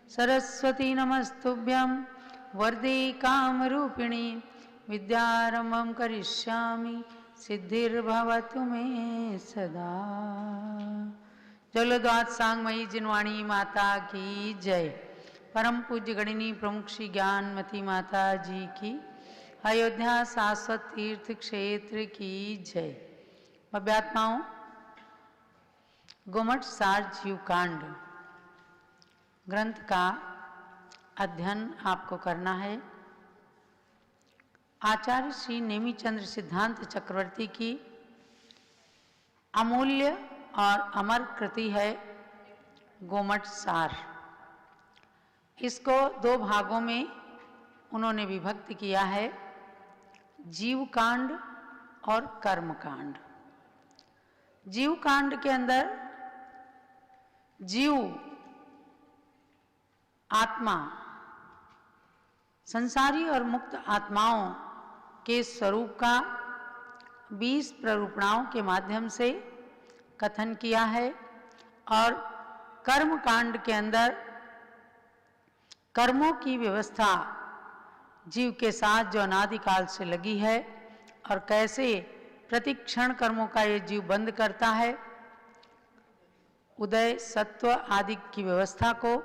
सरस्वती नमस्तुभ्यं वरदे कामरूपिणी विद्यारम्भं करिष्यामि सिद्धिर्भवतु मे सदा। जलोद्वाद सांगमयी जिनवाणी माता की जय। परम पूज्य गणिनी प्रमुख श्री ज्ञानमती माता जी की, अयोध्या शाश्वत तीर्थ क्षेत्र की जय। अभ्यात्माओं, गोमट सार जीवकांड ग्रंथ का अध्ययन आपको करना है। आचार्य श्री नेमिचंद्र सिद्धांत चक्रवर्ती की अमूल्य और अमर कृति है गोमट सार। इसको दो भागों में उन्होंने विभक्त किया है, जीवकांड और कर्मकांड। जीवकांड के अंदर जीव आत्मा संसारी और मुक्त आत्माओं के स्वरूप का 20 प्ररूपणाओं के माध्यम से कथन किया है, और कर्म कांड के अंदर कर्मों की व्यवस्था जीव के साथ जो अनादिकाल से लगी है और कैसे प्रतिक्षण कर्मों का ये जीव बंद करता है, उदय सत्व आदि की व्यवस्था को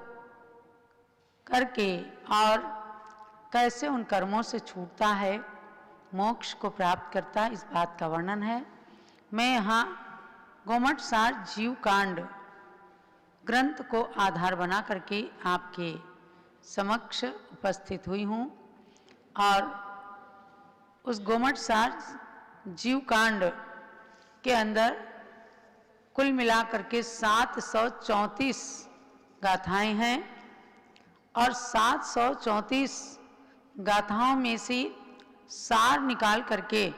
करके और कैसे उन कर्मों से छूटता है, मोक्ष को प्राप्त करता है, इस बात का वर्णन है। मैं यहाँ गोमट सार जीव कांड ग्रंथ को आधार बना करके आपके समक्ष उपस्थित हुई हूँ, और उस गोमट सार जीव कांड के अंदर कुल मिलाकर के 734 गाथाएं हैं, और 734 गाथाओं में से सार निकाल करके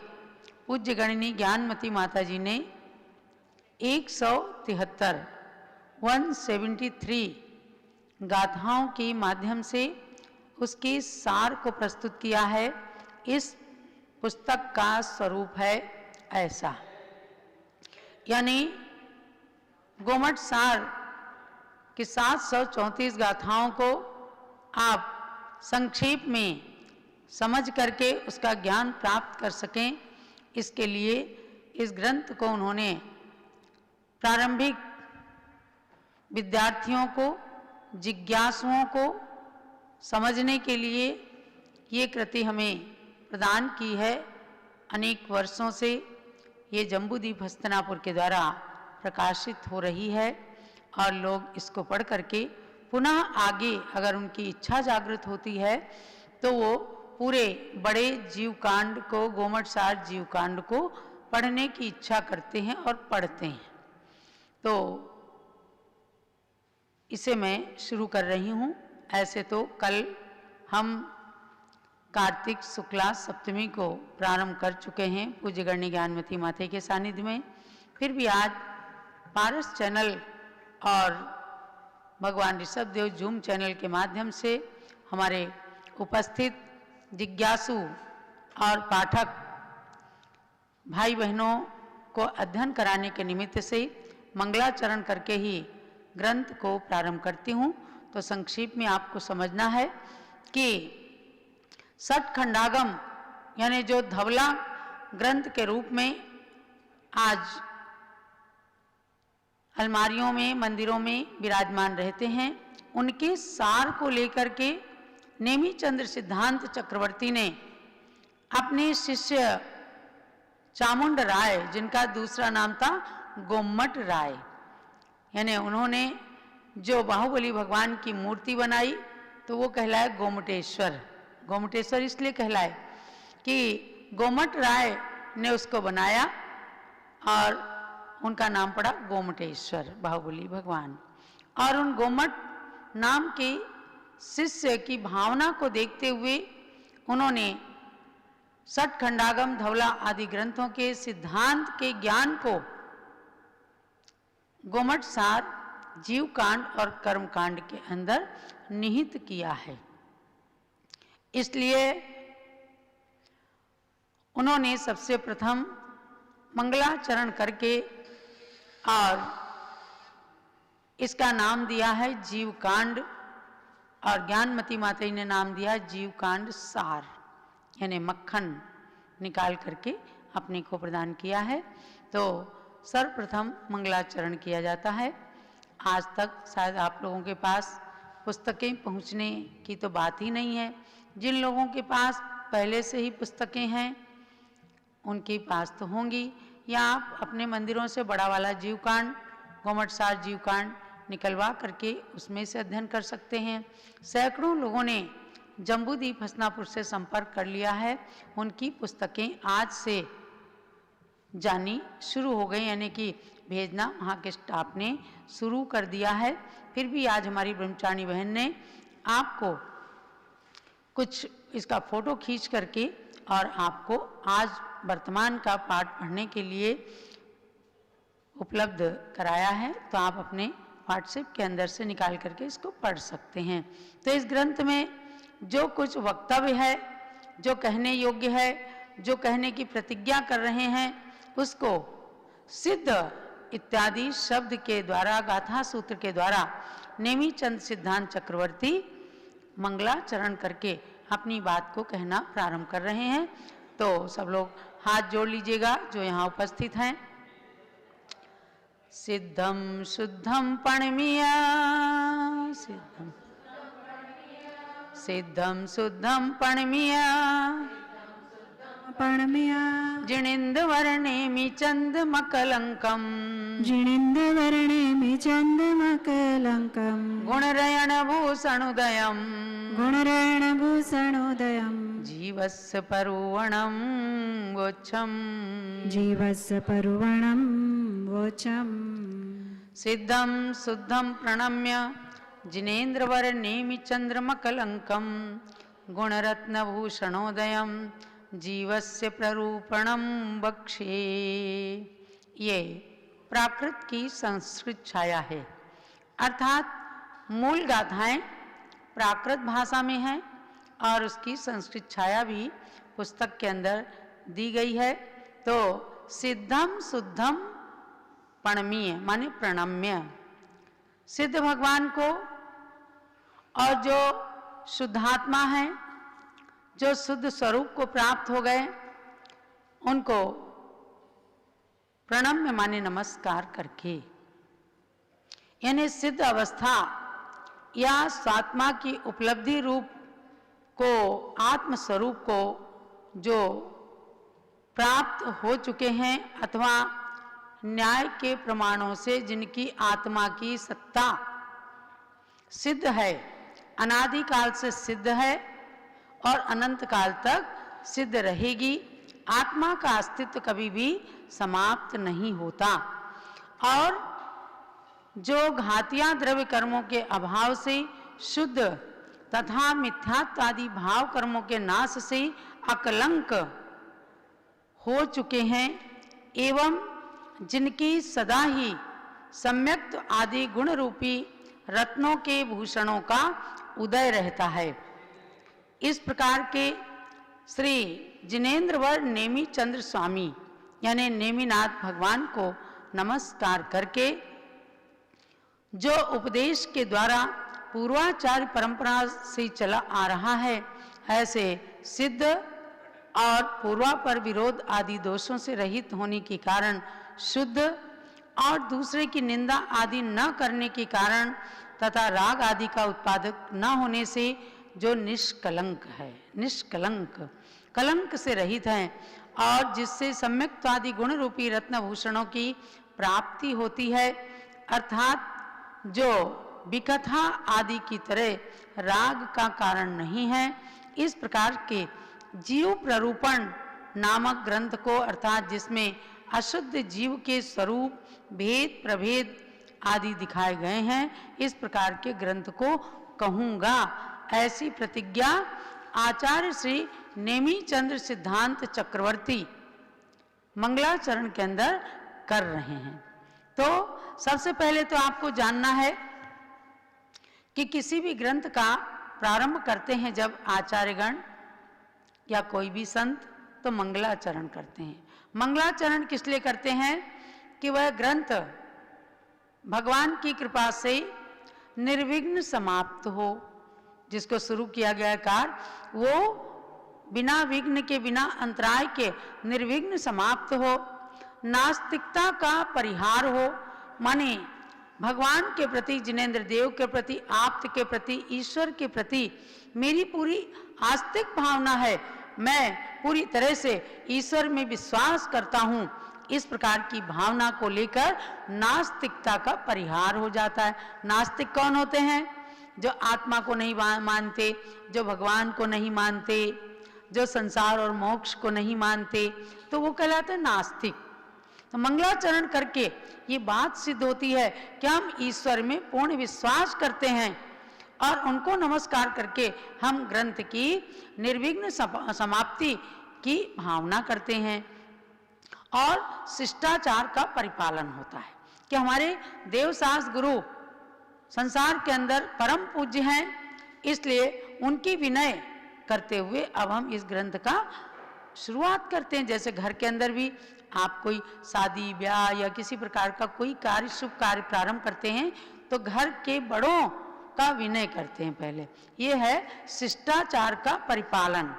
पूज्य गणिनी ज्ञानमती माता जी ने 173 गाथाओं के माध्यम से उसके सार को प्रस्तुत किया है। इस पुस्तक का स्वरूप है ऐसा, यानी गोमट सार की 734 गाथाओं को आप संक्षेप में समझ करके उसका ज्ञान प्राप्त कर सकें, इसके लिए इस ग्रंथ को उन्होंने प्रारंभिक विद्यार्थियों को, जिज्ञासुओं को समझने के लिए ये कृति हमें प्रदान की है। अनेक वर्षों से ये जम्बूद्वीप हस्तिनापुर के द्वारा प्रकाशित हो रही है, और लोग इसको पढ़ करके पुनः आगे अगर उनकी इच्छा जागृत होती है तो वो पूरे बड़े जीवकांड को, गोमट सार जीवकांड को पढ़ने की इच्छा करते हैं और पढ़ते हैं। तो इसे मैं शुरू कर रही हूँ। ऐसे तो कल हम कार्तिक शुक्ला सप्तमी को प्रारंभ कर चुके हैं पूज्य गणनी ज्ञानमती माता के सानिध्य में, फिर भी आज पारस चैनल और भगवान ऋषभदेव जूम चैनल के माध्यम से हमारे उपस्थित जिज्ञासु और पाठक भाई बहनों को अध्ययन कराने के निमित्त से मंगलाचरण करके ही ग्रंथ को प्रारंभ करती हूँ। तो संक्षेप में आपको समझना है कि सठ खंडागम यानी जो धवला ग्रंथ के रूप में आज अलमारियों में, मंदिरों में विराजमान रहते हैं, उनके सार को लेकर के नेमिचंद्र सिद्धांत चक्रवर्ती ने अपने शिष्य चामुंड राय, जिनका दूसरा नाम था गोमट राय, यानी उन्होंने जो बाहुबली भगवान की मूर्ति बनाई तो वो कहलाए गोमटेश्वर। गोमटेश्वर इसलिए कहलाए कि गोमट राय ने उसको बनाया और उनका नाम पड़ा गोमटेश्वर, बाहुबली भगवान। और उन गोमट नाम के शिष्य की भावना को देखते हुए उन्होंने सठ खंडागम, धवला आदि ग्रंथों के सिद्धांत के ज्ञान को गोमट सार, जीवकांड और कर्मकांड के अंदर निहित किया है। इसलिए उन्होंने सबसे प्रथम मंगलाचरण करके और इसका नाम दिया है जीवकांड, और ज्ञानमती माता जी ने नाम दिया जीवकांड सार, यानी मक्खन निकाल करके अपने को प्रदान किया है। तो सर्वप्रथम मंगलाचरण किया जाता है। आज तक शायद आप लोगों के पास पुस्तकें पहुंचने की तो बात ही नहीं है। जिन लोगों के पास पहले से ही पुस्तकें हैं उनके पास तो होंगी, या आप अपने मंदिरों से बड़ा वाला जीवकांड, गोमटसार जीवकांड निकलवा करके उसमें से अध्ययन कर सकते हैं। सैकड़ों लोगों ने जम्बूद्वीप हसनापुर से संपर्क कर लिया है। उनकी पुस्तकें आज से जानी शुरू हो गई, यानी कि भेजना वहाँ के स्टाफ ने शुरू कर दिया है। फिर भी आज हमारी ब्रह्मचारिणी बहन ने आपको कुछ इसका फोटो खींच करके और आपको आज वर्तमान का पाठ पढ़ने के लिए उपलब्ध कराया है। तो आप अपने व्हाट्सएप के अंदर से निकाल करके इसको पढ़ सकते हैं। तो इस ग्रंथ में जो कुछ वक्तव्य है, जो कहने योग्य है, जो कहने की प्रतिज्ञा कर रहे हैं, उसको सिद्ध इत्यादि शब्द के द्वारा, गाथा सूत्र के द्वारा नेमीचंद सिद्धांत चक्रवर्ती मंगलाचरण करके अपनी बात को कहना प्रारंभ कर रहे हैं। तो सब लोग हाथ जोड़ लीजिएगा जो यहाँ उपस्थित हैं। सिद्धम शुद्धम पणमिया, सिद्धम शुद्धम पणमिया पणमिया जिणेन्द्रवर्णेमि चन्द्रमकलङ्कम्, जिणेन्द्रवर्णेमि चन्द्रमकलङ्कम्, गुणरयणभूषणोदयम्, गुणरयणभूषणोदयम्, जीवस्य परुवणं वोच्छम्, जीवस्य परुवणं वोचम्। सिद्धं शुद्धं प्रणम्य जिनेन्द्रवर्णेमि चन्द्रमकलङ्कम्, गुणरत्नभूषणोदयम्, जीवस्य प्ररूपणं वक्ष्ये। ये प्राकृत की संस्कृत छाया है, अर्थात मूल गाथाएं प्राकृत भाषा में हैं और उसकी संस्कृत छाया भी पुस्तक के अंदर दी गई है। तो सिद्धम शुद्धम प्रणमीय माने प्रणम्य, सिद्ध भगवान को और जो शुद्धात्मा है, जो शुद्ध स्वरूप को प्राप्त हो गए, उनको प्रणम्य माने नमस्कार करके, यानी सिद्ध अवस्था या स्वात्मा की उपलब्धि रूप को, आत्म स्वरूप को जो प्राप्त हो चुके हैं अथवा न्याय के प्रमाणों से जिनकी आत्मा की सत्ता सिद्ध है, अनादिकाल से सिद्ध है और अनंत काल तक सिद्ध रहेगी। आत्मा का अस्तित्व कभी भी समाप्त नहीं होता और जो घातिया द्रव्य कर्मों के अभाव से शुद्ध तथा मिथ्यात्व आदि भाव कर्मों के नाश से अकलंक हो चुके हैं एवं जिनकी सदा ही सम्यक्त आदि गुण रूपी रत्नों के भूषणों का उदय रहता है। इस प्रकार के श्री जिनेन्द्रवर नेमी चंद्र स्वामी यानी नेमिनाथ भगवान को नमस्कार करके जो उपदेश के द्वारा पूर्वाचार्य परंपरा से चला आ रहा है, ऐसे सिद्ध और पूर्वापर विरोध आदि दोषों से रहित होने के कारण, शुद्ध और दूसरे की निंदा आदि न करने के कारण तथा राग आदि का उत्पादक न होने से जो निष्कलंक है, निष्कलंक कलंक से रहित हैं और जिससे सम्यक्त आदि गुण रूपी रत्न भूषणों की प्राप्ति होती है, अर्थात जो विकथा आदि की तरह राग का कारण नहीं है। इस प्रकार के जीव प्ररूपण नामक ग्रंथ को, अर्थात जिसमें अशुद्ध जीव के स्वरूप भेद प्रभेद आदि दिखाए गए हैं, इस प्रकार के ग्रंथ को कहूँगा, ऐसी प्रतिज्ञा आचार्य श्री नेमीचंद्र सिद्धांत चक्रवर्ती मंगलाचरण के अंदर कर रहे हैं। तो सबसे पहले तो आपको जानना है कि किसी भी ग्रंथ का प्रारंभ करते हैं जब आचार्यगण या कोई भी संत, तो मंगलाचरण करते हैं। मंगलाचरण किस लिए करते हैं कि वह ग्रंथ भगवान की कृपा से निर्विघ्न समाप्त हो, जिसको शुरू किया गया कार्य, वो बिना विघ्न के, बिना अंतराय के निर्विघ्न समाप्त हो। नास्तिकता का परिहार हो, माने भगवान के प्रति, जिनेंद्र देव के प्रति, आप्त के प्रति, ईश्वर के प्रति मेरी पूरी आस्तिक भावना है, मैं पूरी तरह से ईश्वर में विश्वास करता हूँ, इस प्रकार की भावना को लेकर नास्तिकता का परिहार हो जाता है। नास्तिक कौन होते हैं? जो आत्मा को नहीं मानते, जो भगवान को नहीं मानते, जो संसार और मोक्ष को नहीं मानते, तो वो कहलाते हैं नास्तिक। तो मंगलाचरण करके ये बात सिद्ध होती है कि हम ईश्वर में पूर्ण विश्वास करते हैं और उनको नमस्कार करके हम ग्रंथ की निर्विघ्न समाप्ति की भावना करते हैं। और शिष्टाचार का परिपालन होता है कि हमारे देवशास्त्र गुरु संसार के अंदर परम पूज्य हैं, इसलिए उनकी विनय करते हुए अब हम इस ग्रंथ का शुरुआत करते हैं। जैसे घर के अंदर भी आप कोई शादी ब्याह या किसी प्रकार का कोई कार्य, शुभ कार्य प्रारंभ करते हैं तो घर के बड़ों का विनय करते हैं पहले। ये है शिष्टाचार का परिपालन।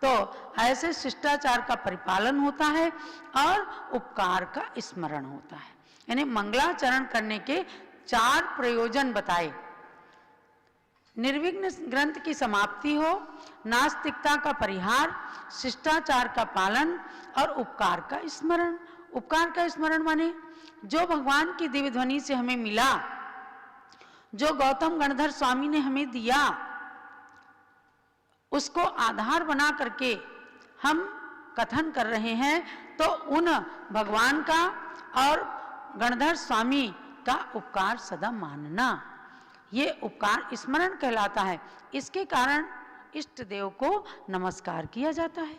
तो ऐसे शिष्टाचार का परिपालन होता है और उपकार का स्मरण होता है। यानी मंगलाचरण करने के 4 प्रयोजन बताए। निर्विघ्न ग्रंथ की समाप्ति हो, नास्तिकता का परिहार, शिष्टाचार का पालन और उपकार का स्मरण। उपकार का स्मरण माने जो भगवान की दिव्य ध्वनि से हमें मिला, जो गौतम गणधर स्वामी ने हमें दिया, उसको आधार बना करके हम कथन कर रहे हैं, तो उन भगवान का और गणधर स्वामी का उपकार सदा मानना, ये उपकार स्मरण कहलाता है। इसके कारण इष्ट देव को नमस्कार किया जाता है।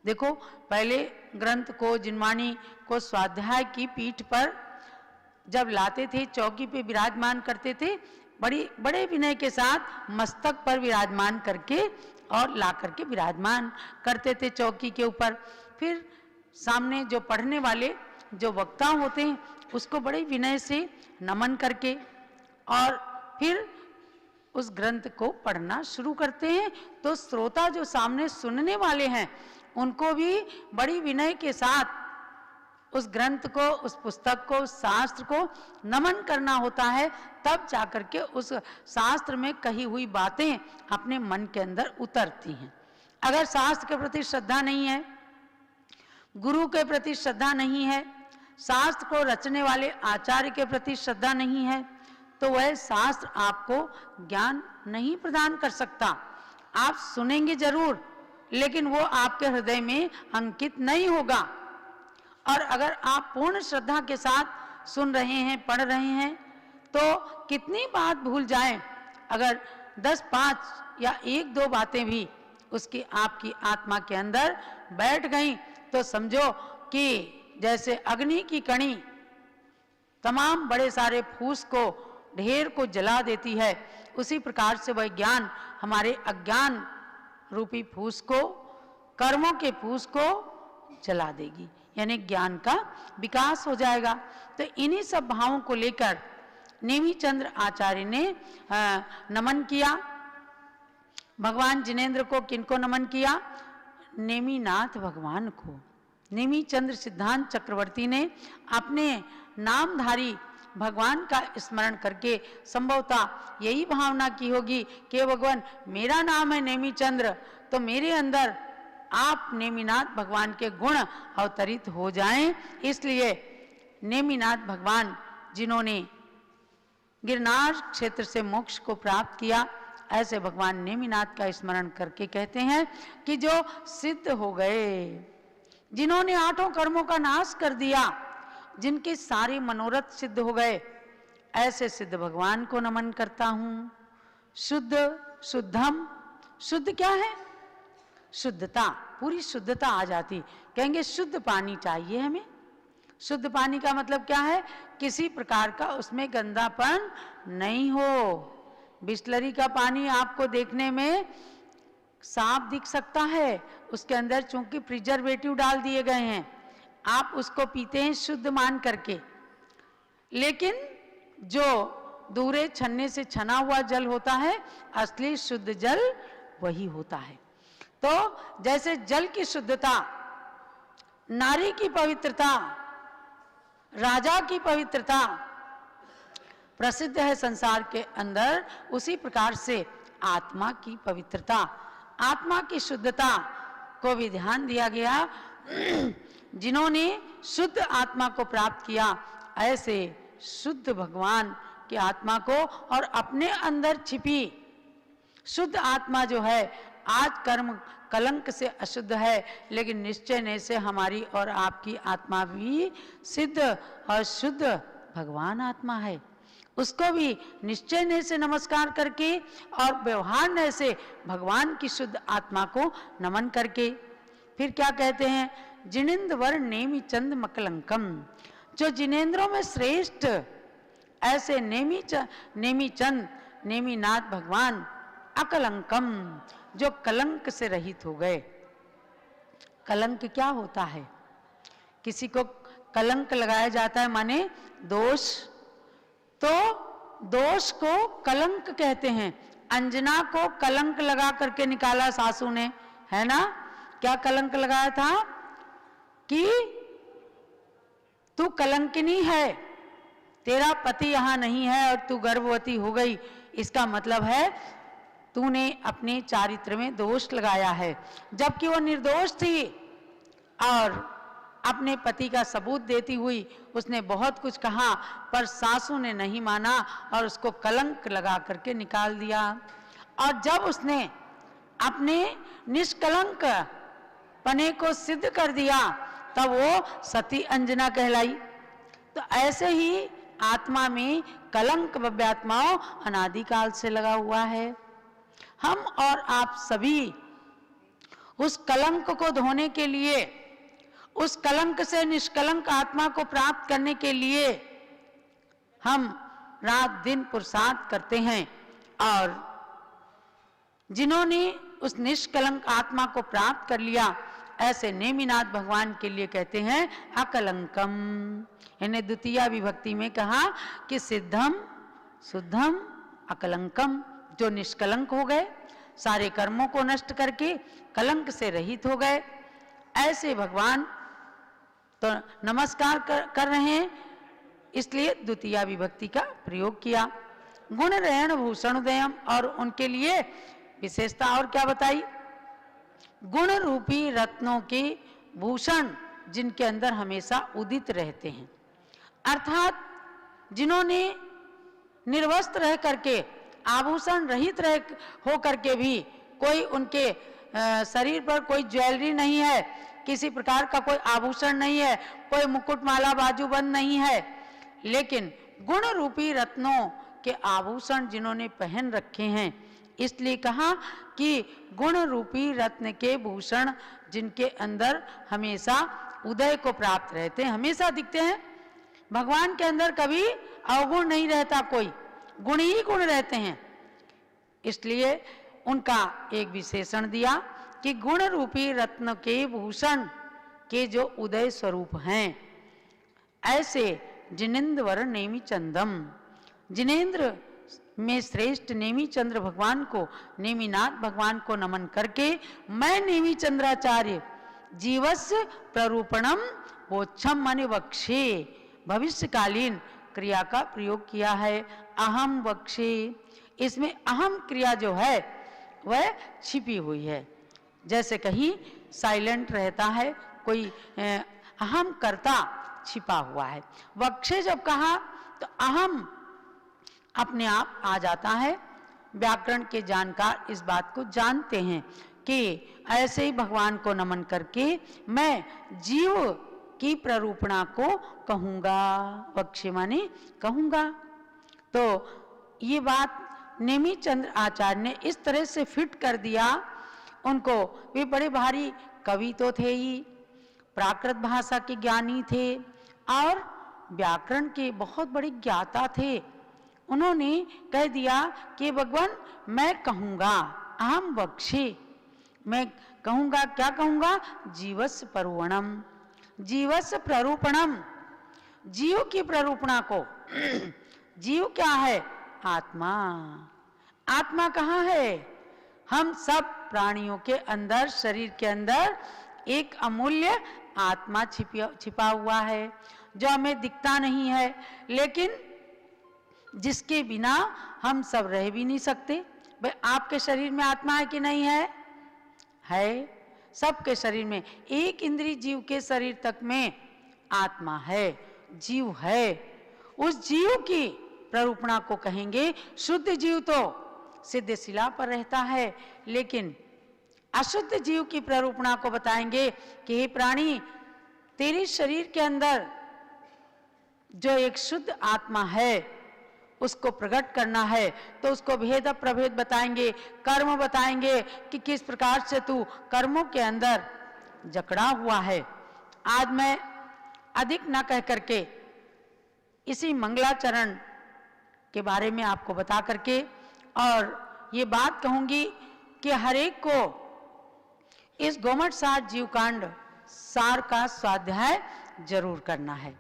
देखो, पहले ग्रंथ को, जिनवाणी को स्वाध्याय की पीठ पर जब लाते थे, चौकी पे विराजमान करते थे, बड़े विनय के साथ मस्तक पर विराजमान करके और ला करके विराजमान करते थे चौकी के ऊपर। फिर सामने जो पढ़ने वाले जो वक्ता होते हैं उसको बड़े विनय से नमन करके और फिर उस ग्रंथ को पढ़ना शुरू करते हैं। तो श्रोता जो सामने सुनने वाले हैं उनको भी बड़ी विनय के साथ उस ग्रंथ को, उस पुस्तक को, उस शास्त्र को नमन करना होता है, तब जाकर के उस शास्त्र में कही हुई बातें अपने मन के अंदर उतरती हैं। अगर शास्त्र के प्रति श्रद्धा नहीं है, गुरु के प्रति श्रद्धा नहीं है, शास्त्र को रचने वाले आचार्य के प्रति श्रद्धा नहीं है, तो वह शास्त्र आपको ज्ञान नहीं प्रदान कर सकता। आप सुनेंगे जरूर, लेकिन वो आपके हृदय में अंकित नहीं होगा। और अगर आप पूर्ण श्रद्धा के साथ सुन रहे हैं, पढ़ रहे हैं, तो कितनी बात भूल जाएं, अगर 10-5 या 1-2 बातें भी उसकी आपकी आत्मा के अंदर बैठ गई, तो समझो कि जैसे अग्नि की कणी तमाम बड़े सारे फूस को, ढेर को जला देती है, उसी प्रकार से वह ज्ञान हमारे अज्ञान रूपी फूस को, कर्मों के फूस को जला देगी, यानी ज्ञान का विकास हो जाएगा। तो इन्हीं सब भावों को लेकर नेमिचंद्र आचार्य ने नमन किया भगवान जिनेंद्र को। किनको नमन किया? नेमिनाथ भगवान को। नेमिचंद्र सिद्धांत चक्रवर्ती ने अपने नामधारी भगवान का स्मरण करके संभवतः यही भावना की होगी कि भगवान, मेरा नाम है नेमिचंद्र, तो मेरे अंदर आप नेमिनाथ भगवान के गुण अवतरित हो जाएं। इसलिए नेमिनाथ भगवान, जिन्होंने गिरनार क्षेत्र से मोक्ष को प्राप्त किया, ऐसे भगवान नेमिनाथ का स्मरण करके कहते हैं कि जो सिद्ध हो गए, जिन्होंने 8 कर्मों का नाश कर दिया, जिनके सारे मनोरथ सिद्ध हो गए, ऐसे सिद्ध भगवान को नमन करता हूं। शुद्ध, शुद्धम, शुद्ध क्या है? शुद्धता, पूरी शुद्धता आ जाती। कहेंगे शुद्ध पानी चाहिए हमें। शुद्ध पानी का मतलब क्या है? किसी प्रकार का उसमें गंदापन नहीं हो। बिस्लरी का पानी आपको देखने में साफ दिख सकता है, उसके अंदर चूंकि प्रिजर्वेटिव डाल दिए गए हैं, आप उसको पीते हैं शुद्ध मान करके। लेकिन जो दूरे छन्ने से छना हुआ जल होता है, असली शुद्ध जल वही होता है। तो जैसे जल की शुद्धता, नारी की पवित्रता, राजा की पवित्रता प्रसिद्ध है संसार के अंदर, उसी प्रकार से आत्मा की पवित्रता, आत्मा की शुद्धता को भी ध्यान दिया गया। जिन्होंने शुद्ध आत्मा को प्राप्त किया, ऐसे शुद्ध भगवान की आत्मा को और अपने अंदर छिपी शुद्ध आत्मा जो है, आज कर्म कलंक से अशुद्ध है, लेकिन निश्चय ने से हमारी और आपकी आत्मा भी सिद्ध और शुद्ध भगवान आत्मा है। उसको भी निश्चय ने से नमस्कार करके और व्यवहार ने से भगवान की शुद्ध आत्मा को नमन करके फिर क्या कहते हैं, जिनेन्द्र वर नेमि चंद मकलंकम, जो जिनेन्द्रों में श्रेष्ठ ऐसे नेमि चंद नेमिनाथ भगवान अकलंकम, जो कलंक से रहित हो गए। कलंक क्या होता है? किसी को कलंक लगाया जाता है माने दोष, तो दोष को कलंक कहते हैं। अंजना को कलंक लगा करके निकाला सासू ने, है ना? क्या कलंक लगाया था कि तू कलंकिनी है, तेरा पति यहां नहीं है और तू गर्भवती हो गई, इसका मतलब है तूने अपने चारित्र में दोष लगाया है। जबकि वो निर्दोष थी और अपने पति का सबूत देती हुई उसने बहुत कुछ कहा, पर सासू ने नहीं माना और उसको कलंक लगा करके निकाल दिया। और जब उसने अपने निष्कलंक पने को सिद्ध कर दिया, तब वो सती अंजना कहलाई। तो ऐसे ही आत्मा में कलंक भव्यात्माओं अनादिकाल से लगा हुआ है। हम और आप सभी उस कलंक को धोने के लिए, उस कलंक से निष्कलंक आत्मा को प्राप्त करने के लिए हम रात दिन पुरुषार्थ करते हैं। और जिन्होंने उस निष्कलंक आत्मा को प्राप्त कर लिया, ऐसे नेमिनाथ भगवान के लिए कहते हैं अकलंकम। इन्हें द्वितीय विभक्ति में कहा कि सिद्धम शुद्धम अकलंकम, जो निष्कलंक हो गए, सारे कर्मों को नष्ट करके कलंक से रहित हो गए, ऐसे भगवान तो नमस्कार कर रहे हैं, इसलिए द्वितीय विभक्ति का प्रयोग किया। गुण रैण भूषण उदयम, और उनके लिए विशेषता और क्या बताई? गुण रूपी रत्नों के भूषण जिनके अंदर हमेशा उदित रहते हैं, अर्थात जिन्होंने निर्वस्त्र रह करके, आभूषण रहित रह हो करके भी, कोई उनके शरीर पर कोई ज्वेलरी नहीं है, किसी प्रकार का कोई आभूषण नहीं है, कोई मुकुटमाला बाजूबंद नहीं है, लेकिन गुण रूपी रत्नों के आभूषण जिन्होंने पहन रखे हैं, इसलिए कहा कि गुण रूपी रत्न के भूषण जिनके अंदर हमेशा उदय को प्राप्त रहते हैं, हमेशा दिखते हैं। भगवान के अंदर कभी अवगुण नहीं रहता, कोई गुण ही गुण रहते हैं। इसलिए उनका एक विशेषण दिया कि गुण रूपी रत्न के भूषण के जो उदय स्वरूप हैं, ऐसे जिनेन्द्र वर नेमि चंदम, जिनेन्द्र में श्रेष्ठ नेमि चंद्र भगवान को, नेमिनाथ भगवान को नमन करके मैं नेमि चंद्राचार्य जीवस्य प्ररूपणम वोच्छम माने वक्षे, भविष्यकालीन क्रिया का प्रयोग किया है। अहम वक्षे, इसमें अहम क्रिया जो है वह छिपी हुई है। जैसे कहीं साइलेंट रहता है, कोई अहम कर्ता छिपा हुआ है। वक्षे जब कहा तो अहम अपने आप आ जाता है। व्याकरण के जानकार इस बात को जानते हैं कि ऐसे ही भगवान को नमन करके मैं जीव की प्ररूपणा को कहूँगा, वक्षे माने कहूँगा। तो ये बात नेमि चंद्र आचार्य ने इस तरह से फिट कर दिया। उनको वे बड़े भारी कवि तो थे ही, प्राकृत भाषा के ज्ञानी थे और व्याकरण के बहुत बड़े ज्ञाता थे। उन्होंने कह दिया कि भगवान मैं कहूँगा, अहम वक्षे, मैं कहूँगा, क्या कहूँगा? जीवस्य प्ररूपणम, जीवस्य प्ररूपणम, जीव की प्ररूपणा को। जीव क्या है? आत्मा। आत्मा कहाँ है? हम सब प्राणियों के अंदर, शरीर के अंदर एक अमूल्य आत्मा छिपा हुआ है जो हमें दिखता नहीं है, लेकिन जिसके बिना हम सब रह भी नहीं सकते। भाई आपके शरीर में आत्मा है कि नहीं है? है। सबके शरीर में, एक इंद्रिय जीव के शरीर तक में आत्मा है, जीव है। उस जीव की प्ररूपणा को कहेंगे शुद्ध जीव। तो सिद्ध शिला पर रहता है, लेकिन अशुद्ध जीव की प्ररूपणा को बताएंगे कि हे प्राणी, तेरे शरीर के अंदर जो एक शुद्ध आत्मा है उसको प्रकट करना है। तो उसको भेद प्रभेद बताएंगे, कर्म बताएंगे कि किस प्रकार से तू कर्मों के अंदर जकड़ा हुआ है। आज मैं अधिक न कह करके इसी मंगलाचरण के बारे में आपको बता करके और ये बात कहूंगी कि हर एक को इस गोमट सार जीवकांड सार का स्वाध्याय जरूर करना है।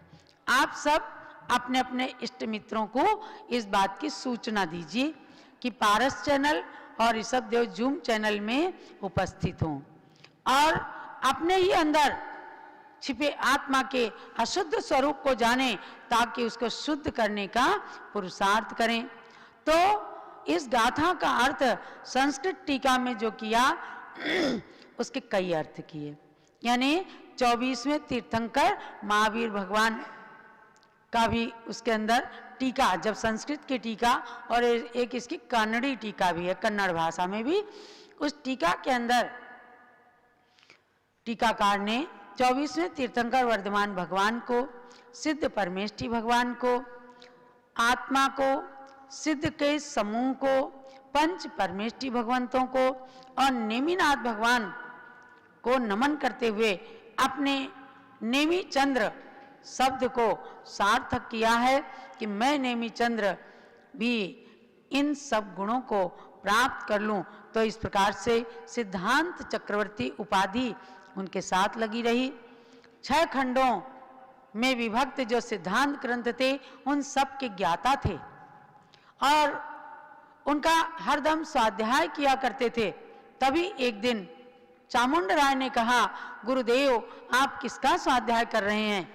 आप सब अपने अपने इष्ट मित्रों को इस बात की सूचना दीजिए कि पारस चैनल और ऋषभ देव जूम चैनल में उपस्थित हों और अपने ही अंदर छिपे आत्मा के अशुद्ध स्वरूप को जानें, ताकि उसको शुद्ध करने का पुरुषार्थ करें। तो इस गाथा का अर्थ संस्कृत टीका में जो किया उसके कई अर्थ किए। यानी 24वें तीर्थंकर महावीर भगवान का भी उसके अंदर टीका, जब संस्कृत की टीका और एक इसकी कन्नड़ी टीका भी है, कन्नड़ भाषा में भी, उस टीका के अंदर टीकाकार ने 24वें तीर्थंकर वर्धमान भगवान को, सिद्ध परमेष्ठी भगवान को, आत्मा को, सिद्ध के समूह को, पंच परमेष्ठी भगवंतों को और नेमिनाथ भगवान को नमन करते हुए अपने नेमी चंद्र शब्द को सार्थक किया है कि मैं नेमी चंद्र भी इन सब गुणों को प्राप्त कर लूं। तो इस प्रकार से सिद्धांत चक्रवर्ती उपाधि उनके साथ लगी रही। 6 खंडों में विभक्त जो सिद्धांत ग्रंथ थे उन सब के ज्ञाता थे और उनका हरदम स्वाध्याय किया करते थे। तभी एक दिन चामुंड राय ने कहा, गुरुदेव आप किसका स्वाध्याय कर रहे हैं?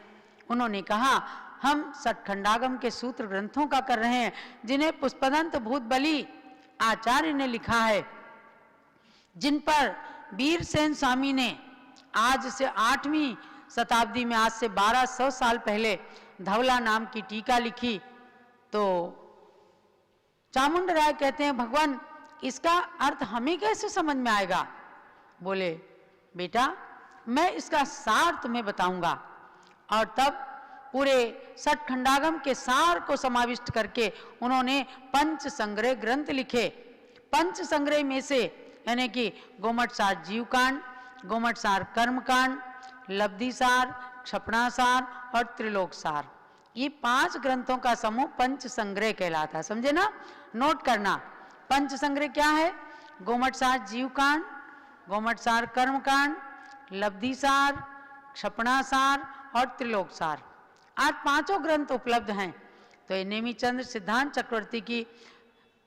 उन्होंने कहा, हम सठखंडागम के सूत्र ग्रंथों का कर रहे हैं, जिन्हें पुष्पदंत भूतबली आचार्य ने लिखा है, जिन पर वीरसेन स्वामी ने आज से 8वीं शताब्दी में, आज से 1200 साल पहले धवला नाम की टीका लिखी। तो चामुंड राय कहते हैं, भगवान इसका अर्थ हमें कैसे समझ में आएगा? बोले, बेटा मैं इसका सार तुम्हें बताऊंगा। और तब पूरे सठखंडागम के सार को समाविष्ट करके उन्होंने पंच संग्रह ग्रंथ लिखे। पंच संग्रह में से यानी कि गोमट सार जीवकांड, गोमट सार कर्मकांड, लब्धि सार, क्षपणा सार और त्रिलोक सार, ये 5 ग्रंथों का समूह पंच संग्रह कहलाता। समझे ना? नोट करना। पंच संग्रह क्या है? गोमट सार जीवकांड, गोमट सार कर्मकांड, लब्धि सार, क्षपणा सार और त्रिलोक सार। आज 5 ग्रंथ उपलब्ध हैं। तो ये नेमिचंद्र सिद्धांत चक्रवर्ती की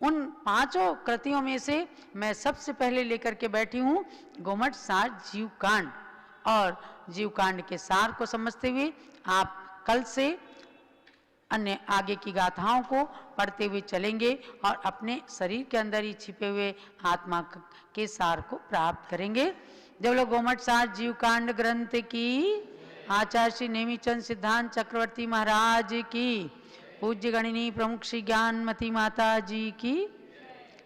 उन 5 कृतियों में से मैं सबसे पहले लेकर के बैठी हूँ गोमट सार जीवकांड। और जीवकांड के सार को समझते हुए आप कल से अन्य आगे की गाथाओं को पढ़ते हुए चलेंगे और अपने शरीर के अंदर ही छिपे हुए आत्मा के सार को प्राप्त करेंगे। जब लोग गोमट सार जीवकांड ग्रंथ की आचार्य श्री नेमिचंद सिद्धांत चक्रवर्ती महाराज की, पूज्य गणिनी प्रमुख श्री ज्ञानमती माता जी की